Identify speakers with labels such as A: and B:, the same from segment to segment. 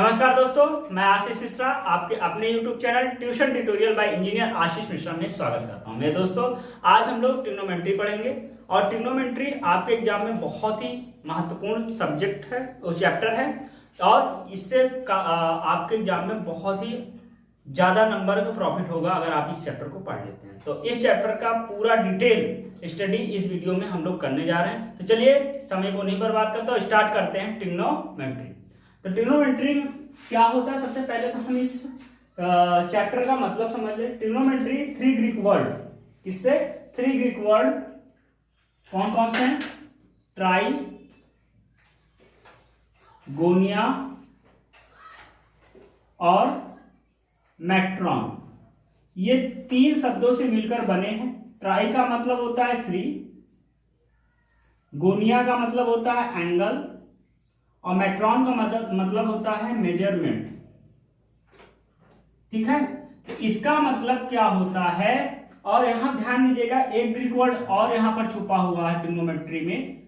A: नमस्कार दोस्तों, मैं आशीष मिश्रा आपके अपने YouTube channel tuition tutorial by engineer Ashish Mishra में स्वागत करता हूं। मेरे दोस्तों, आज हम लोग ट्रिग्नोमेट्री पढ़ेंगे और ट्रिग्नोमेट्री आपके एग्जाम में बहुत ही महत्वपूर्ण सब्जेक्ट है, वो चैप्टर है और इससे आपके एग्जाम में बहुत ही ज्यादा नंबर का प्रॉफिट होगा अगर आप इस चैप्टर को पढ़ लेते हैं। तो इस चैप्टर का पूरा डिटेल स्टडी इस वीडियो में हम लोग करने जा रहे हैं। तो चलिए समय को नहीं बर्बाद करते और स्टार्ट करते हैं ट्रिग्नोमेट्री। तो ट्रिग्नोमेट्री क्या होता है, सबसे पहले तो हम इस चैप्टर का मतलब समझ लें। ट्रिग्नोमेट्री 3 ग्रीक वर्ड, किससे 3 ग्रीक वर्ड कौन कौन से हैं? ट्राई, गोनिया और मेट्रॉन, ये 3 शब्दों से मिलकर बने हैं। ट्राई का मतलब होता है 3, गोनिया का मतलब होता है एंगल और मेट्रॉन का मतलब होता है मेजरमेंट। ठीक है, तो इसका मतलब क्या होता है, और यहां ध्यान दीजिएगा एक ग्रीक वर्ड और यहां पर छुपा हुआ है ट्रिग्नोमेट्री में,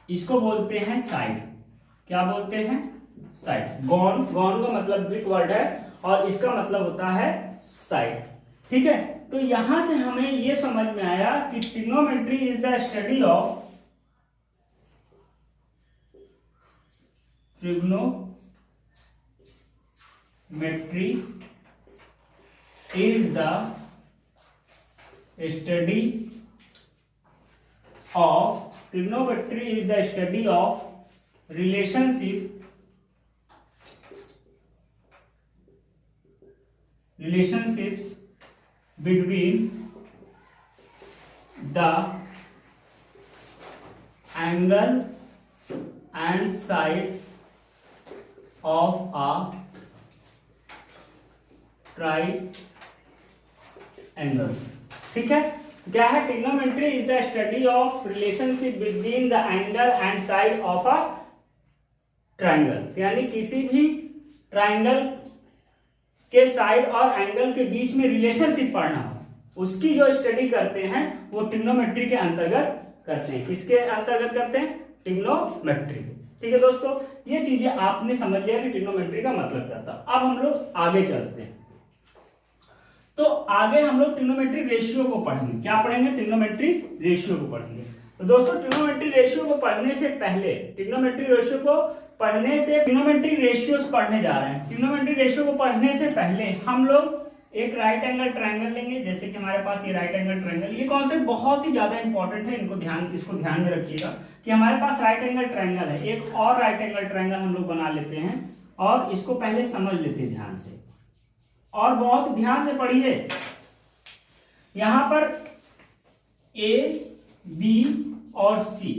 A: इसको बोलते हैं साइड। क्या बोलते हैं? साइड। गॉन, गॉन का मतलब ग्रीक वर्ड है और इसका मतलब होता है साइड। ठीक है, तो यहां से हमें यह समझ में आया कि trigonometry is the study of trigonometry is the study of relationships between the angle and side of a triangle। ठीक है, क्या है? Trigonometry is the study of relationship between the angle and side of a triangle, यानी किसी भी triangle के side और angle के बीच में रिलेशनशिप पढ़ना हो, उसकी जो स्टडी करते हैं वो ट्रिग्नोमेट्री के अंतर्गत करते हैं। किसके अंतर्गत करते हैं? ट्रिग्नोमेट्री। ठीक है दोस्तों, ये चीजें आपने समझ लिया कि ट्रिग्नोमेट्री का मतलब क्या था। अब हम लोग आगे चलते हैं। तो आगे हम लोग ट्रिग्नोमेट्री रेशियो को पढ़ेंगे। क्या पढ़ेंगे? ट्रिग्नोमेट्री रेशियो को पढ़ेंगे। तो दोस्तों, ट्रिग्नोमेट्री रेशियो को पढ़ने से पहले ट्रिग्नोमेट्री रेशियोज पढ़ने जा रहे हैं। ट्रिग्नोमेट्री रेशियो को पढ़ने से पहले हम लोग एक राइट एंगल ट्रायंगल लेंगे। जैसे कि हमारे पास ये राइट एंगल ट्रायंगल, ये कॉन्सेप्ट बहुत ही ज्यादा इंपॉर्टेंट है, इसको ध्यान में रखिएगा कि हमारे पास राइट एंगल ट्रायंगल है। एक और राइट एंगल ट्रायंगल हम लोग बना लेते हैं और इसको पहले समझ लेते हैं ध्यान से, और बहुत ध्यान से पढ़िए। यहां पर ए, बी और सी,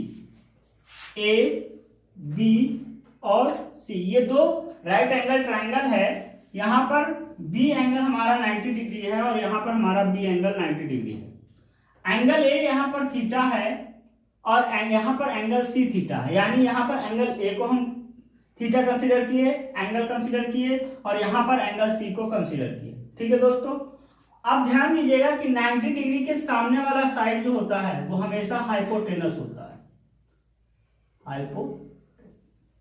A: ए, बी और सी, ये 2 राइट एंगल ट्रायंगल है। यहां पर बी एंगल हमारा 90 डिग्री है और यहां पर हमारा बी एंगल 90 डिग्री है। एंगल ए यहां पर थीटा है और यहां पर एंगल सी थीटा है, यानी यहां पर एंगल ए को हम थीटा कंसीडर किए, एंगल कंसीडर किए, और यहां पर एंगल सी को कंसीडर किए। ठीक है दोस्तों, अब ध्यान दीजिएगा कि 90 डिग्री के सामने वाला साइड जो होता है वो हमेशा हाइपोटेनस होता है।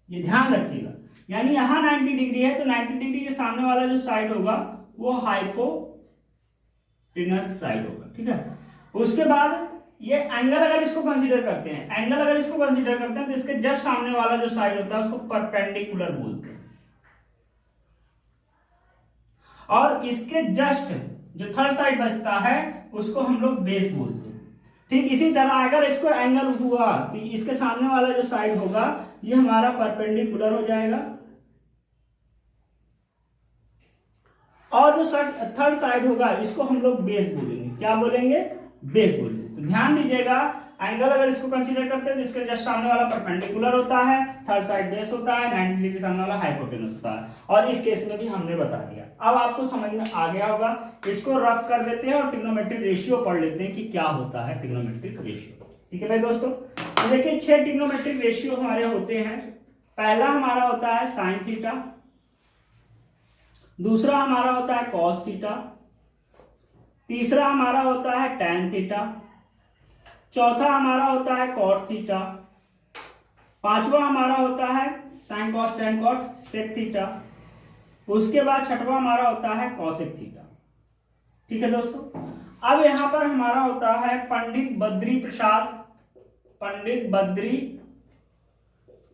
A: ये ध्यान रखिएगा, यानी यहां 90 डिग्री है तो 90 डिग्री के सामने वाला जो साइड होगा वो हाइपोटेनस साइड होगा। ठीक है, उसके बाद ये एंगल अगर इसको कंसीडर करते हैं, तो इसके जस्ट सामने वाला जो साइड होता है उसको परपेंडिकुलर बोलते हैं, और इसके जस्ट जो थर्ड साइड बचता है उसको हम लोग बेस बोलते हैं। ठीक इसी तरह अगर इसको एंगल हुआ तो इसके सामने वाला जो साइड होगा ये हमारा परपेंडिकुलर हो जाएगा, और जो थर्ड साइड होगा इसको हम लोग बेस बोलेंगे। क्या बोलेंगे? बेस बोलेंगे। तो ध्यान दीजिएगा, एंगल अगर इसको कंसीडर करते हैं तो इसके जस्ट सामने वाला परपेंडिकुलर होता है, थर्ड साइड बेस होता है, 90 डिग्री सामने वाला हाइपोटेनस होता है, और इस केस में भी हमने बता दिया। अब आपको समझ में आ गया होगा। इसको रफ कर देते हैं और ट्रिग्नोमेट्रिक रेशियो पढ़ लेते हैं कि क्या होता है ट्रिग्नोमेट्रिक रेशियो। ठीक है भाई दोस्तों, तो देखिए 6 ट्रिग्नोमेट्रिक रेशियो हमारे होते हैं। पहला हमारा होता है साइन थीटा, दूसरा हमारा होता है कॉस थीटा, तीसरा हमारा होता है टैन थीटा, चौथा हमारा होता है कॉट थीटा, पांचवा हमारा होता है sine cos tan cot sec theta. उसके बाद छठवां हमारा होता है कॉसेक थीटा। ठीक है दोस्तों, अब यहां पर हमारा होता है पंडित बद्री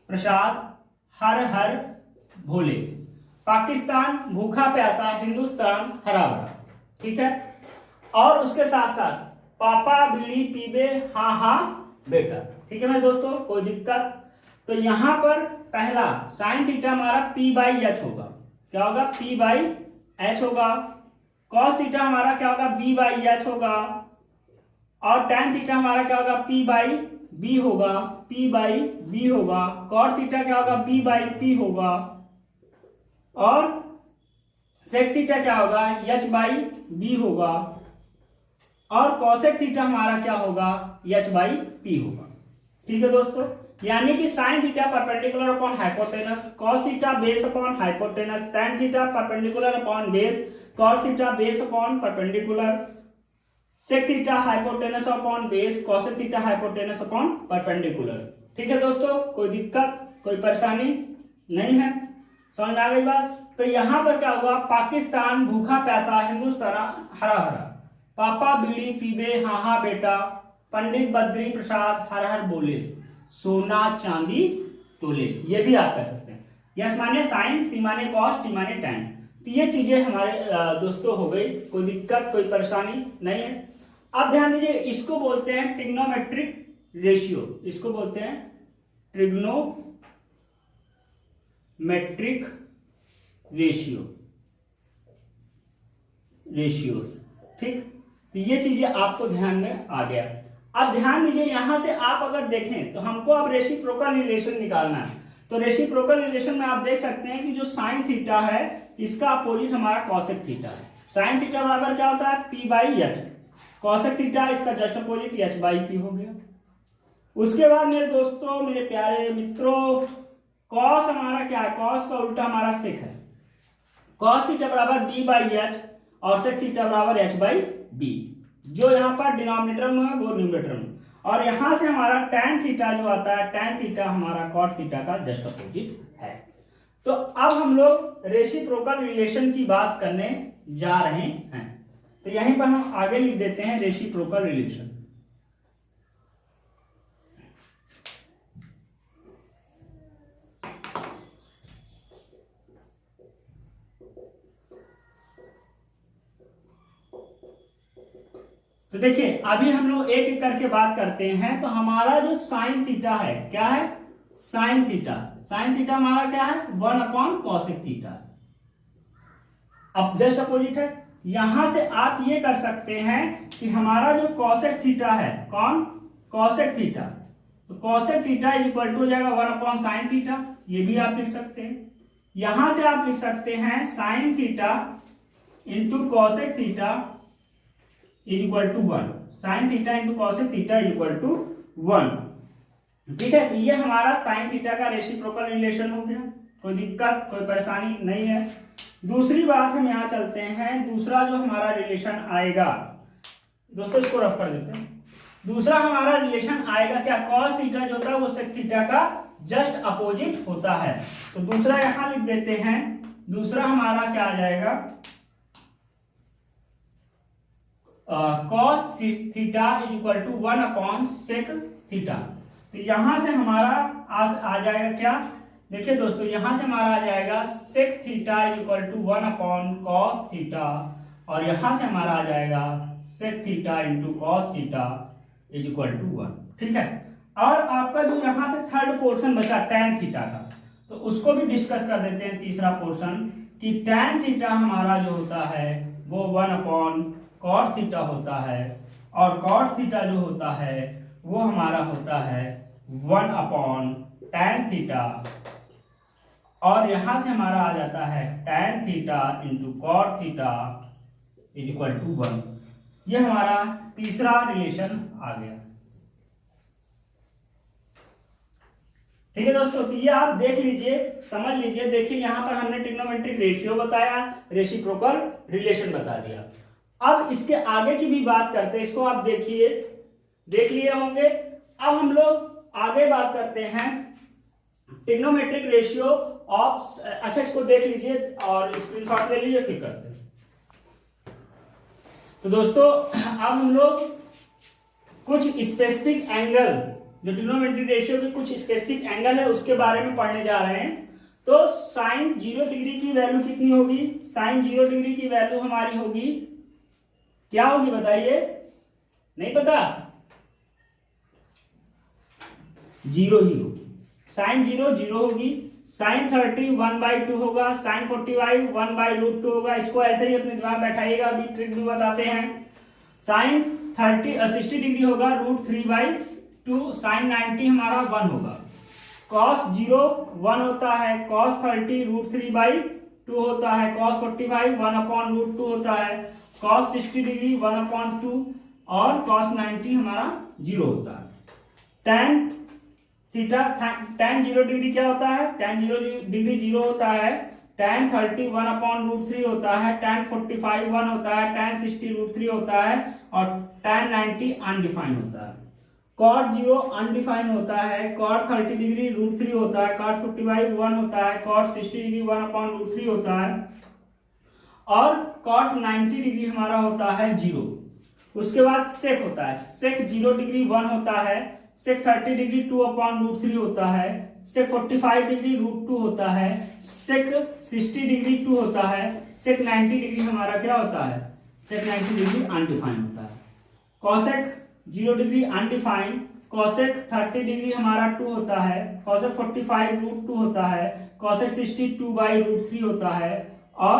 A: प्रसाद हर हर भोले, पाकिस्तान भूखा प्यासा, हिंदुस्तान हरा भरा। ठीक है, और उसके साथ साथ पापा बीड़ी पीबे हाँ हाँ बेटा। ठीक है मेरे दोस्तों, कोई दिक्कत? तो यहां पर पहला साइन थीटा हमारा पी बाई एच होगा। क्या होगा? पी बाई एच होगा। कॉस थीटा हमारा क्या होगा? बी बाई एच होगा। और टेन थीटा हमारा क्या होगा? पी बाई बी होगा, पी बाई बी होगा। कॉट थीटा क्या होगा? बी बाई पी होगा। और सेक थीटा क्या होगा? एच बाई बी होगा। और कॉसेक थीटा हमारा क्या होगा? एच बाई पी होगा। ठीक है दोस्तों, यानी कि sine theta perpendicular upon hypotenuse, cos theta base upon hypotenuse, tan theta perpendicular upon base, cot theta base upon perpendicular, sec theta hypotenuse upon base, cosec theta hypotenuse upon perpendicular. ठीक है दोस्तों, कोई दिक्कत, कोई परेशानी नहीं है? समझ आ गई बात? तो यहां पर क्या होगा? पाकिस्तान भूखा प्यासा, हिंदुस्तान हरा भरा, पापा बीड़ी पीबे हाँ हाँ बेटा, पंडित बद्री प्रसाद हर हर बोले, सोना चांदी तोले। ये भी आप कह सकते हैं। यस माने साइन, सी माने कॉस, टी माने टेन। तो ये चीजें हमारे दोस्तों हो गई। कोई दिक्कत, कोई परेशानी नहीं है? अब ध्यान दीजिए, इसको बोलते हैं ट्रिग्नोमेट्रिक रेशियो। इसको बोलते हैं ट्रिग्नोमेट्रिक रेशियोस। ठीक, तो ये चीजें आपको ध्यान में आ गया। अब ध्यान दीजिए, यहां से आप अगर देखें तो हमको अब रेसिप्रोकल रिलेशन निकालना है। तो रेसिप्रोकल रिलेशन में आप देख सकते हैं कि जो साइन थीटा है इसका अपोजिट हमारा कॉसेक थीटा है। साइन थीटा बराबर क्या होता है? P by H. Cosec theta इसका just opposite H by P हो गया। उसके बाद मेरे दोस्तों, मेरे प्यारे मित्रों, कॉस हमारा क्या है? कॉस का उल्टा हमारा सेक है। कॉस थीटा बराबर बी बाई एच और सेक थीटा बराबर एच बाई बी। जो यहाँ पर डिनोमिनेटर में है वो न्यूमरेटर में। और यहां से हमारा tan थीटा जो आता है, tan थीटा हमारा cot थीटा का जस्ट अपोजिट है। तो अब हम लोग रेसिप्रोकल रिलेशन की बात करने जा रहे हैं। तो यहीं पर हम आगे लिख देते हैं रेसिप्रोकल रिलेशन। तो देखिए, अभी हम लोग एक एक करके बात करते हैं। तो हमारा जो साइन थीटा है क्या है? Sine theta. साइन थीटा हमारा क्या है? 1 अपॉन कॉसेक थीटा। अब जस्ट अपोजिट है। यहां से आप ये कर सकते हैं कि हमारा जो कॉसेक थीटा है, कौन? Cosec theta. तो cosec theta is equal to हो जाएगा 1 अपॉन साइन थीटा। ये भी आप लिख सकते हैं। यहां से आप लिख सकते हैं sine theta into cosec theta is equal to 1। Sine theta into cosec theta is equal to 1। ठीक है, तो ये हमारा साइन थीटा का रेसिप्रोकल रिलेशन हो गया। कोई दिक्कत, कोई परेशानी नहीं है? दूसरी बात हम यहां चलते हैं। दूसरा जो हमारा रिलेशन आएगा दोस्तों, इसको रफ कर देते हैं। दूसरा हमारा रिलेशन आएगा क्या? कॉस थीटा जो होता है वो सेक थीटा का जस्ट अपोजिट होता है। तो दूसरा यहां लिख देते हैं। दूसरा हमारा क्या आ जाएगा? Cos theta is equal to 1 upon sec theta. तो यहां से हमारा आ जाएगा क्या? देखिए दोस्तों, यहां से हमारा आ जाएगा sec theta is equal to 1 upon cos theta, और यहां से हमारा आ जाएगा sec theta into cos theta is equal to 1। ठीक है, और आपका जो यहां से थर्ड पोर्शन बचा tan थीटा का, तो उसको भी डिस्कस कर देते हैं। तीसरा पोर्शन कि tan थीटा हमारा जो होता है वो 1 अपॉन कॉट थीटा होता है, और कॉट थीटा जो होता है वो हमारा होता है 1 अपॉन tan थीटा, और यहां से हमारा आ जाता है tan theta into cot theta is equal to 1। ये हमारा तीसरा रिलेशन आ गया। ठीक है दोस्तों, तो ये आप देख लीजिए, समझ लीजिए। देखिए, यहां पर हमने ट्रिग्नोमेट्रिक रेशियो बताया, रेसिप्रोकल रिलेशन बता दिया। अब इसके आगे की भी बात करते हैं। इसको आप देखिए, देख लिए होंगे। अब हम लोग आगे बात करते हैं ट्रिग्नोमेट्रिक रेशियो ऑफ, अच्छा इसको देख लीजिए और स्क्रीनशॉट ले लीजिए फिर करते हैं। तो दोस्तों अब हम लोग कुछ स्पेसिफिक एंगल, जो ट्रिग्नोमेट्रिक रेशियो के कुछ स्पेसिफिक एंगल है उसके बारे में पढ़ने जा रहे हैं। तो साइन 0 डिग्री की वैल्यू कितनी होगी? साइन 0 डिग्री की वैल्यू हमारी होगी, क्या होगी बताइए? नहीं पता? 0 ही होगी। साइन 0 0 होगी। साइन 30 1/2 होगा। साइन 45 1/√2 होगा। इसको ऐसे ही अपने दिमाग में बैठाइएगा, अभी ट्रिक भी बताते हैं। साइन 60 डिग्री होगा √3/2। साइन 90 हमारा 1 होगा। कॉस 0 1 होता है। कॉस 30 √3/2 होता है। कॉस 45 1/√2 होता है। कॉस 60 डिग्री 1/2 और कॉस 90 हमारा 0 होता है। tan थीटा, tan 0 डिग्री क्या होता है? tan 0 डिग्री 0 होता है। tan 30 1/√3 होता है। tan 45 1 होता है। tan 60 √3 होता है और tan 90 अनडिफाइंड होता है। cot 0 अनडिफाइंड होता है। cot 30 डिग्री √3 होता है। cot 45 1 होता है। cot 60 डिग्री 1/√3 होता है और cot 90 डिग्री हमारा होता है 0। उसके बाद sec होता है। sec 0 डिग्री 1 होता है। sec 30 डिग्री 2/√3 होता है। sec 45 डिग्री √2 होता है। sec 60 डिग्री 2 होता है। sec 90 डिग्री हमारा क्या होता है? sec 90 डिग्री अनडिफाइंड होता है। cosec 0 degree undefined. cosec 30 degree हमारा 2 होता है। cosec 45 √2 होता है। cosec 60 2/√3 होता है और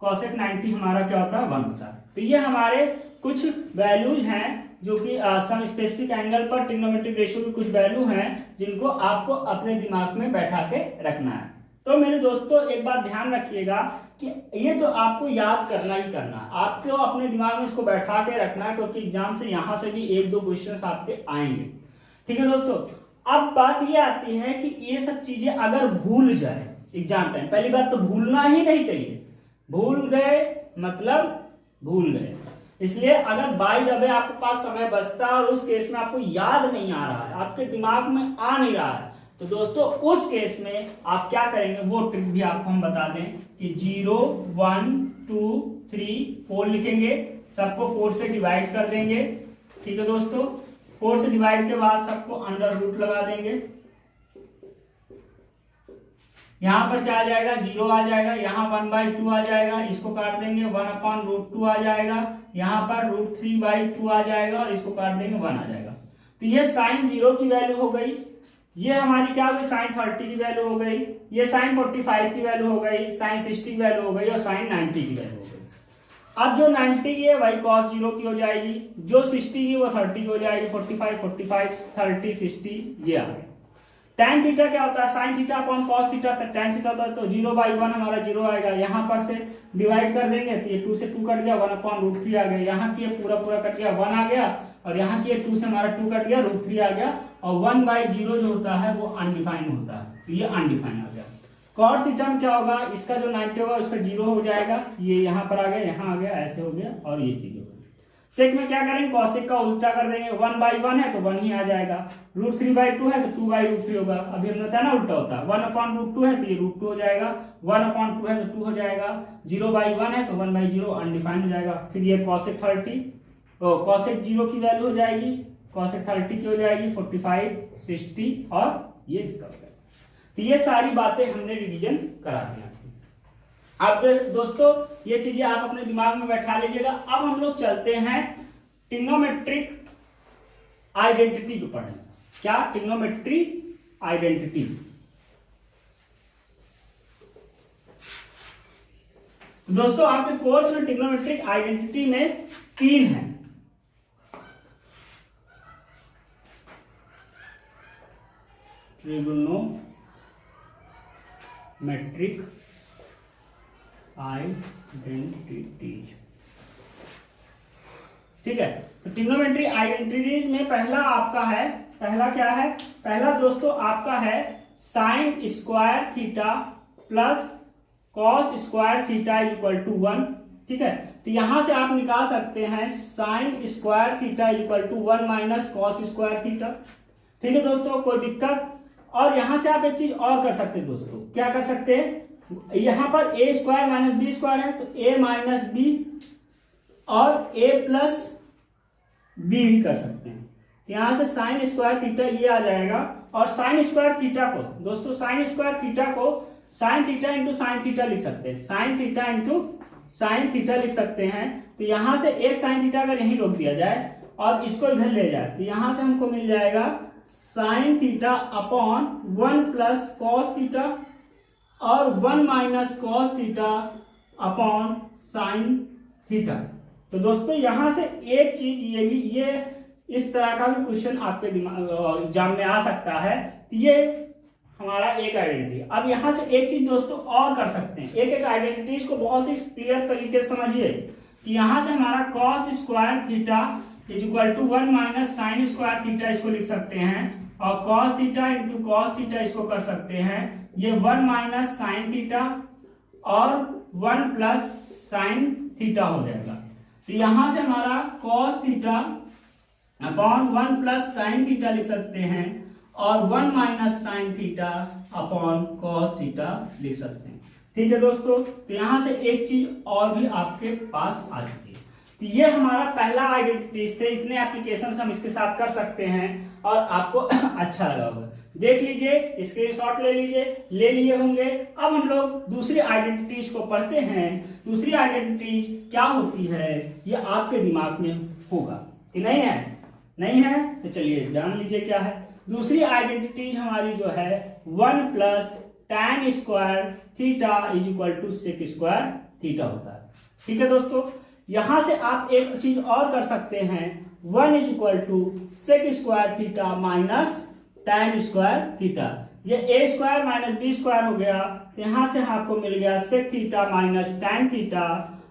A: cosec 90 हमारा क्या होता है? 1 होता है। तो ये हमारे कुछ वैल्यूज हैं जो कि सम स्पेसिफिक एंगल पर ट्रिग्नोमेट्रिक रेशियो की कुछ वैल्यू हैं जिनको आपको अपने दिमाग में बैठा के रखना है। तो मेरे दोस्तों एक बात ध्यान रखिएगा कि ये तो आपको याद करना ही करना, आपको अपने दिमाग में इसको बैठा के रखना है क्योंकि एग्जाम से यहां से भी 1-2 क्वेश्चंस आपके आएंगे। ठीक है दोस्तों, अब बात ये आती है कि ये सब चीजें अगर भूल जाए एग्जाम टाइम, पहली बात तो भूलना ही नहीं चाहिए। भूल गए मतलब भूल गए। इसलिए अगर बाय द वे आपके पास समय बचता है और उस केस में आपको याद नहीं आ रहा है, आपके दिमाग में आ नहीं रहा है, तो दोस्तों उस केस में आप क्या करेंगे वो ट्रिक भी आपको हम बता दें कि 0 1 2 3 4 लिखेंगे, सबको 4 से डिवाइड कर देंगे। ठीक है दोस्तों, 4 से डिवाइड के बाद सबको अंडर रूट लगा देंगे। यहां पर क्या आ जाएगा? 0 आ जाएगा। यहाँ 1/2 आ जाएगा, इसको काट देंगे 1/√2 आ जाएगा। यहाँ पर √3/2 आ जाएगा और इसको काट देंगे 1 आ जाएगा। तो ये साइन 0 की वैल्यू हो गई। ये हमारी क्या हो गई? साइन 30 की वैल्यू हो गई। ये साइन 45 की वैल्यू हो गई। साइन 60 की वैल्यू हो गई और साइन 90 की वैल्यू हो गई। अब जो 90 की है वही cos 0 की हो जाएगी, जो 60 की वो 30 की हो जाएगी। 45 30 60 ये आ गया। tan थीटा क्या होता है? Sine theta upon cos theta से tan थीटा होता है, तो 0/1 हमारा 0 आएगा। यहाँ पर से डिवाइड कर देंगे तो ये 2 से 2 कट गया, 1/√3 आ गया। यहाँ की पूरा कट गया, 1 आ गया और यहाँ की 2 से हमारा 2 कट गया, √3 आ गया और 1/0 जो होता है वो अनडिफाइंड होता है, तो ये अनडिफाइंड आ गया। cos थीटा में क्या होगा? इसका जो 90 होगा उसका 0 हो जाएगा, ये यहाँ पर आ गया, यहाँ आ गया, ऐसे हो गया और ये चीज हो गई। सेक में क्या करेंगे? cosec का उल्टा कर देंगे। 1/1 है तो 1 ही आ जाएगा। √3/2 है तो 2/√3 होगा। अभी हमने बताया ना उल्टा होता है। 1/√2 है तो ये √2 हो जाएगा। 1/2 है तो 2 हो जाएगा। 0/1 है तो 1/0 अनडिफाइंड हो जाएगा। फिर ये cosec 30 cosec 0 की वैल्यू हो जाएगी, cosec 30 की हो जाएगी, 45 60 और ये इसका हो जाएगा। तो ये सारी बातें हमने रिवीजन करा दी। अब दोस्तों ये चीजें आप अपने दिमाग में बैठा लीजिएगा। अब हम लोग चलते हैं ट्रिग्नोमेट्रिक आइडेंटिटी को पढ़ने। क्या? Trigonometry identity. दोस्तों आपके कोर्स में ट्रिग्नोमेट्रिक आइडेंटिटी में 3 है। ट्रिग्नोमेट्रिक आइडेंटिटीज, ठीक है। तो ट्रिग्नोमेट्री आइडेंटिटीज में पहला आपका है, पहला क्या है? पहला दोस्तों आपका है sine square theta plus cos square theta equal to 1। ठीक है, तो यहां से आप निकाल सकते हैं sine square theta equal to 1 minus cos square theta. ठीक है दोस्तों, कोई दिक्कत? और यहां से आप एक चीज और कर सकते हैं दोस्तों, क्या कर सकते हैं, यहां पर ए स्क्वायर माइनस बी स्क्वायर है तो ए माइनस बी और ए प्लस बी भी कर सकते हैं। यहां से साइन स्क्वायर थीटा ये आ जाएगा, और साइन स्क्वायर थीटा को दोस्तों, साइन स्क्वायर थीटा को sign theta into sine theta लिख सकते हैं, sine theta into sine theta लिख सकते हैं। तो यहां से एक साइन थीटा अगर यहीं रोक दिया जाए और इसको इधर ले जाए तो यहां से हमको मिल जाएगा sine theta upon 1 plus cos theta और 1 minus cos theta upon sine theta. तो दोस्तों यहां से एक चीज ये इस तरह का भी क्वेश्चन आपके एग्जाम में आ सकता है। तो ये हमारा एक आइडेंटिटी। अब यहां से एक चीज दोस्तों और कर सकते हैं, एक एक आइडेंटिटीज को बहुत ही क्लियर तरीके से समझिए कि यहां से हमारा cos square theta is equal to 1 minus sine square theta इसको लिख सकते हैं, और cos theta into cos theta इसको कर सकते हैं, ये 1 माइनस साइन थीटा और 1 प्लस साइन थीटा हो जाएगा। तो यहां से हमारा cos theta upon 1 plus sine theta लिख सकते हैं और 1 minus sine theta upon cos theta लिख सकते हैं। ठीक है दोस्तों, तो यहां से एक चीज और भी आपके पास आ चुकी है। तो ये हमारा पहला आइडेंटिटीज थे, इतने एप्लीकेशंस हम इसके साथ कर सकते हैं और आपको अच्छा लगा होगा। देख लीजिए, स्क्रीनशॉट ले लीजिए, ले लिए होंगे। अब हम लोग दूसरी आइडेंटिटीज को पढ़ते हैं। दूसरी आइडेंटिटीज क्या होती है ये आपके दिमाग में होगा कि नहीं है? नहीं है तो चलिए जान लीजिए क्या है। दूसरी आइडेंटिटी हमारी जो है 1 plus tan square theta is equal to sec square theta होता है। ठीक है दोस्तों, यहां से आप एक चीज और कर सकते हैं, 1 is equal to sec square theta minus tan square theta. ये a square minus B square हो गया, तो यहां से आपको मिल गया sec theta minus tan theta,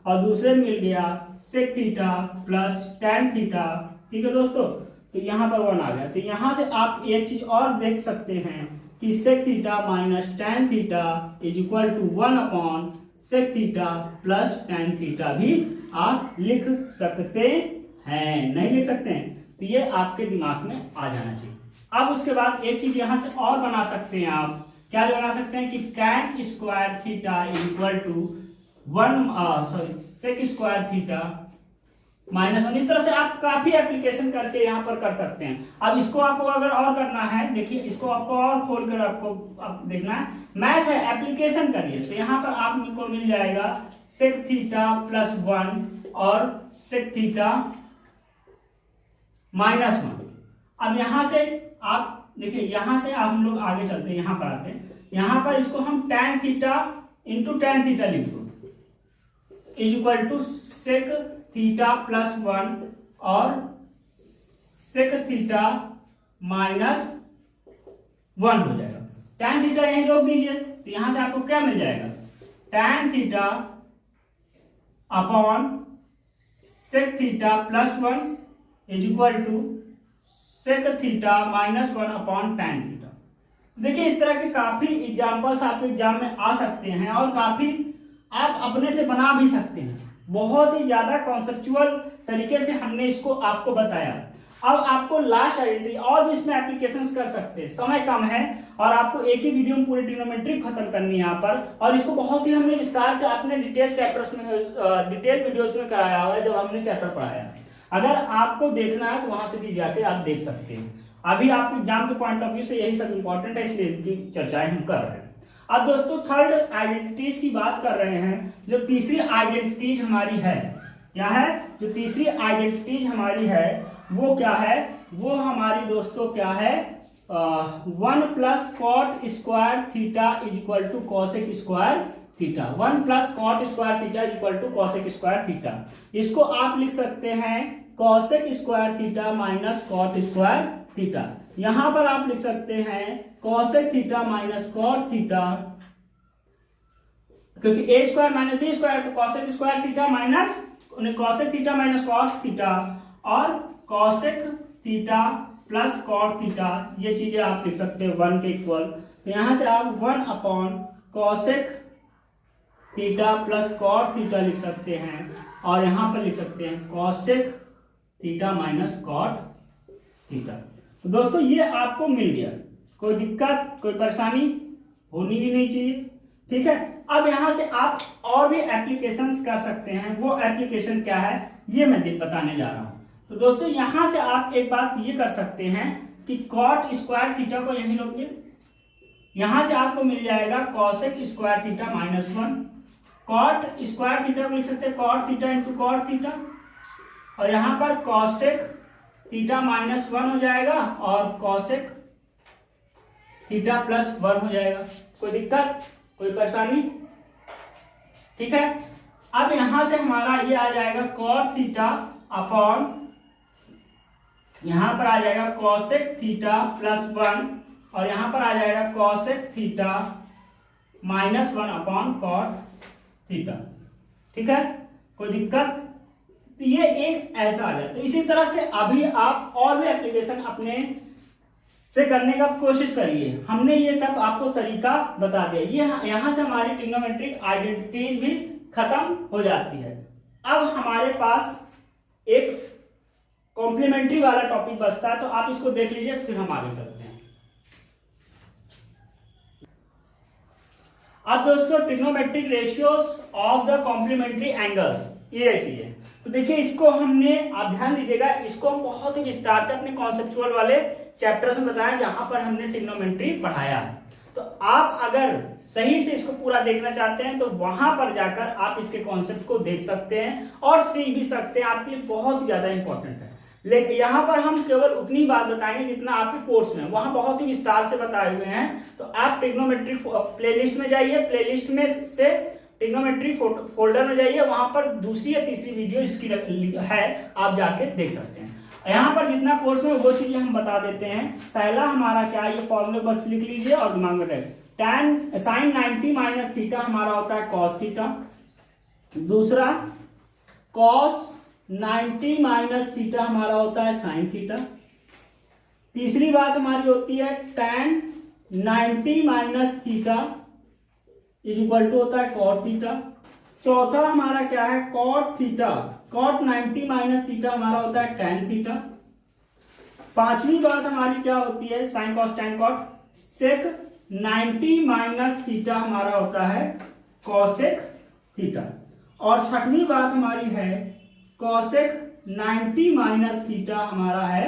A: और दूसरे में मिल गया sec theta plus tan theta. ठीक है दोस्तों, तो यहां पर 1 आ गया। तो यहां से आप एक चीज और देख सकते हैं कि sec theta minus tan theta is equal to 1 upon sec theta plus tan theta भी आप लिख सकते हैं। नहीं लिख सकते हैं तो ये आपके दिमाग में आ जाना चाहिए। अब उसके बाद एक चीज यहां से और बना सकते हैं आप, क्या बना सकते हैं कि tan square theta is equal to sec square theta minus 1। इस तरह से आप काफी एप्लीकेशन करके यहाँ पर कर सकते हैं। अब इसको आपको अगर और करना है, देखिए इसको आपको और खोल कर आपको देखना है, मैथ है, एप्लीकेशन करिए। तो यहाँ पर आपको मिल जाएगा सेक थीटा प्लस 1 और सेक थीटा माइनस 1। अब यहां से आप देखिए, यहां से हम लोग आगे चलते हैं, यहां पर आते हैं। यहां पर इसको हम tan theta into tan theta लिख दो is equal to sec theta plus 1 और सेक थीटा माइनस 1 हो जाएगा। tan थीटा यहीं रोक दीजिए, तो यहां से आपको क्या मिल जाएगा, tan theta upon sec theta plus 1 is equal to sec theta minus 1 upon tan theta. देखिए इस तरह के काफी एग्जांपल्स आपके एग्जाम में आ सकते हैं और काफी आप अपने से बना भी सकते हैं। बहुत ही ज्यादा कॉन्सेप्चुअल तरीके से हमने इसको आपको बताया। अब आपको लास्ट आइडेंटिटी और भी इसमें एप्लीकेशंस कर सकते हैं, समय कम है और आपको एक ही वीडियो में पूरी ट्रिग्नोमेट्री खत्म करनी है यहाँ पर, और इसको बहुत ही हमने विस्तार से अपने डिटेल चैप्टर्स में डिटेल वीडियोस में कराया हुआ है जब हमने चैप्टर पढ़ाया। अगर आपको देखना है तो वहां से भी जाके आप देख सकते हैं। अभी आप एग्जाम के पॉइंट ऑफ व्यू से यही सब इंपॉर्टेंट है, इसलिए इनकी चर्चाएं हम कर रहे हैं। अब दोस्तों थर्ड आइडेंटिटीज की बात कर रहे हैं। जो तीसरी आइडेंटिटीज हमारी है, क्या है, जो तीसरी आइडेंटिटीज हमारी है वो क्या है, वो हमारी दोस्तों क्या है, 1 plus cot square theta is equal to cosec square theta. 1 plus cot square theta is equal to cosec square theta. इसको आप लिख सकते हैं cosec square theta minus cot square theta. यहां पर आप लिख सकते हैं cosec theta minus cot theta, क्योंकि A square minus B square, तो cosec square theta minus cosec theta minus cot theta और cosec theta plus cot theta, ये चीजें आप लिख सकते हैं 1 के इक्वल। तो यहां से आप 1 upon cosec theta plus cot theta लिख सकते हैं, और यहां पर लिख सकते हैं cosec theta minus cot theta. तो दोस्तों ये आपको मिल गया। कोई दिक्कत कोई परेशानी होनी भी नहीं चाहिए, ठीक है। अब यहाँ से आप और भी एप्लीकेशंस कर सकते हैं, वो एप्लीकेशन क्या है ये मैं बताने जा रहा हूँ। तो दोस्तों यहाँ से आप एक बात ये कर सकते हैं कि कॉट स्क्वायर थीटा को यहीं रोकिए, यहां से आपको मिल जाएगा cosec square theta -1, cot square theta को लिख सकते हैं cot theta into cot theta, और यहां पर कॉसेक थीटा -1 हो जाएगा और कॉसेक थीटा +1 हो जाएगा। कोई दिक्कत कोई परेशानी, ठीक है। अब यहां से हमारा ये आ जाएगा कॉट थीटा अपॉन, यहां पर आ जाएगा कॉसेक थीटा +1 और यहां पर आ जाएगा cosec theta -1 upon cot theta, ठीक है। कोई दिक्कत, तो ये एक ऐसा आ जाए। तो इसी तरह से अभी आप और भी एप्लीकेशन अपने से करने का कोशिश करिए। हमने ये सब आपको तरीका बता दिया, ये यहां से हमारी ट्रिग्नोमेट्रिक आइडेंटिटीज भी खत्म हो जाती है। अब हमारे पास एक कॉम्प्लीमेंट्री वाला टॉपिक बचता है, तो आप इसको देख लीजिए फिर हम आगे चलते हैं। अब दोस्तों trigonometric ratios of the complementary angles, ये चीजें तो देखिए इसको हमने, आप ध्यान दीजिएगा, इसको हम बहुत ही विस्तार से अपने कॉन्सेप्चुअल वाले चैप्टर्स में बताया जहां पर हमने ट्रिग्नोमेट्री पढ़ाया है। तो आप अगर सही से इसको पूरा देखना चाहते हैं तो वहां पर जाकर आप इसके कॉन्सेप्ट को देख सकते हैं और सीख भी सकते हैं, आपके लिए बहुत ही ज्यादा इंपॉर्टेंट है। लेकिन यहाँ पर हम केवल उतनी बात बताएंगे जितना आपके कोर्स में, वहां बहुत ही विस्तार से बताए हुए हैं। तो आप ट्रिग्नोमेट्री प्लेलिस्ट में जाइए, प्लेलिस्ट में से ट्रिग्नोमेट्री फोल्डर में जाइए, वहां पर दूसरी या तीसरी वीडियो इसकी है, आप जाके देख सकते हैं। यहाँ पर जितना कोर्स में वो चीजें हम बता देते हैं। पहला हमारा क्या है, ये फॉर्मूले बस लिख लीजिए और दिमाग में रखें। tan sin 90 माइनस थीटा हमारा होता है cos थीटा, दूसरा cos 90 माइनस थीटा हमारा होता है sin थीटा, तीसरी बात हमारी होती है tan 90 minus theta is equal to होता है cot थीटा, चौथा हमारा क्या है cot theta, cot 90 minus theta हमारा होता है tan थीटा, पांचवी बात हमारी क्या होती है sin cos tan cot, sec 90 minus theta हमारा होता है cosec थीटा, और छठवीं बात हमारी है cosec 90 माइनस थीटा हमारा है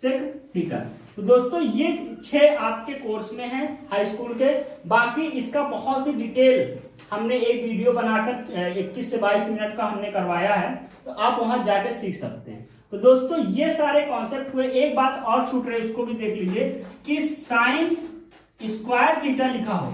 A: sec थीटा। तो दोस्तों ये 6 आपके कोर्स में है हाई स्कूल के, बाकी इसका बहुत ही डिटेल हमने एक वीडियो बनाकर 21 से 22 मिनट का हमने करवाया है, तो आप वहां जाके सीख सकते हैं। तो दोस्तों ये सारे कॉन्सेप्ट हुए। एक बात और छूट रही है, उसको भी देख लीजिए कि साइन स्क्वायर थीटा लिखा हो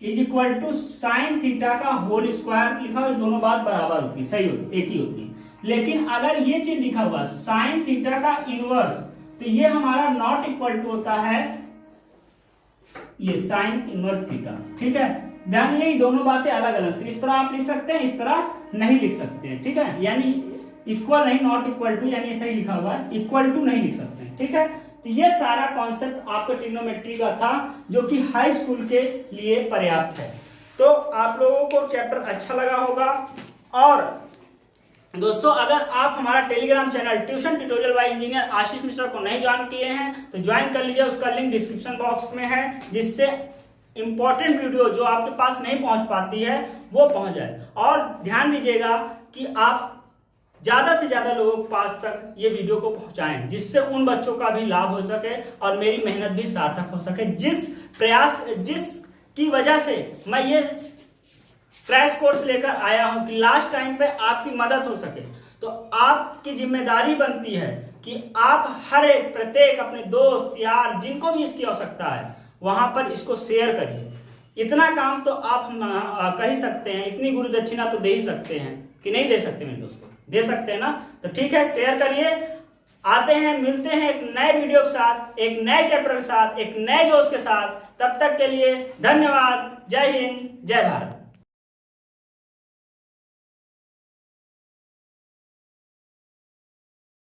A: is equal to sine theta का होल स्क्वायर लिखा हो, दोनों बात बराबर होती है, सही होती, एक ही होती है। लेकिन अगर ये चीज लिखा हुआ साइन थीटा का इनवर्स, तो ये हमारा नॉट इक्वल टू होता है ये साइन इनवर्स थीटा, ठीक है। ध्यान दीजिए ये दोनों बातें अलग अलग, तो इस तरह आप लिख सकते हैं, इस तरह नहीं लिख सकते हैं, ठीक है। यानी इक्वल नहीं, नॉट इक्वल टू, यानी सही लिखा हुआ है, इक्वल टू नहीं लिख सकते, ठीक है। तो ये सारा कॉन्सेप्ट आपका ट्रिग्नोमेट्री का था जो कि हाई स्कूल के लिए पर्याप्त है। तो आप लोगों को चैप्टर अच्छा लगा होगा। और दोस्तों अगर आप हमारा telegram channel tuition tutorial by engineer Ashish Mishra को नहीं ज्वाइन किए हैं तो ज्वाइन कर लीजिए, उसका लिंक डिस्क्रिप्शन बॉक्स में है, जिससे इंपॉर्टेंट वीडियो जो आपके पास नहीं पहुंच पाती है वो पहुंच जाए। और ध्यान दीजिएगा कि आप ज्यादा से ज्यादा लोगों के पास तक ये वीडियो को पहुंचाएं, जिससे उन बच्चों का भी लाभ हो सके और मेरी मेहनत भी सार्थक हो सके। जिसकी वजह से मैं ये क्रैश कोर्स लेकर आया हूं कि लास्ट टाइम पे आपकी मदद हो सके। तो आपकी जिम्मेदारी बनती है कि आप हर एक प्रत्येक अपने दोस्त यार जिनको भी इसकी आवश्यकता है वहां पर इसको शेयर करिए। इतना काम तो आप कर ही सकते हैं, इतनी गुरु दक्षिणा तो दे ही सकते हैं, कि नहीं दे सकते मेरे दोस्तों, दे सकते हैं ना। तो ठीक है, शेयर करिए। आते हैं, मिलते हैं एक नए वीडियो के साथ, एक नए चैप्टर के साथ, एक नए जोश के साथ। तब तक के लिए धन्यवाद। जय हिंद, जय भारत।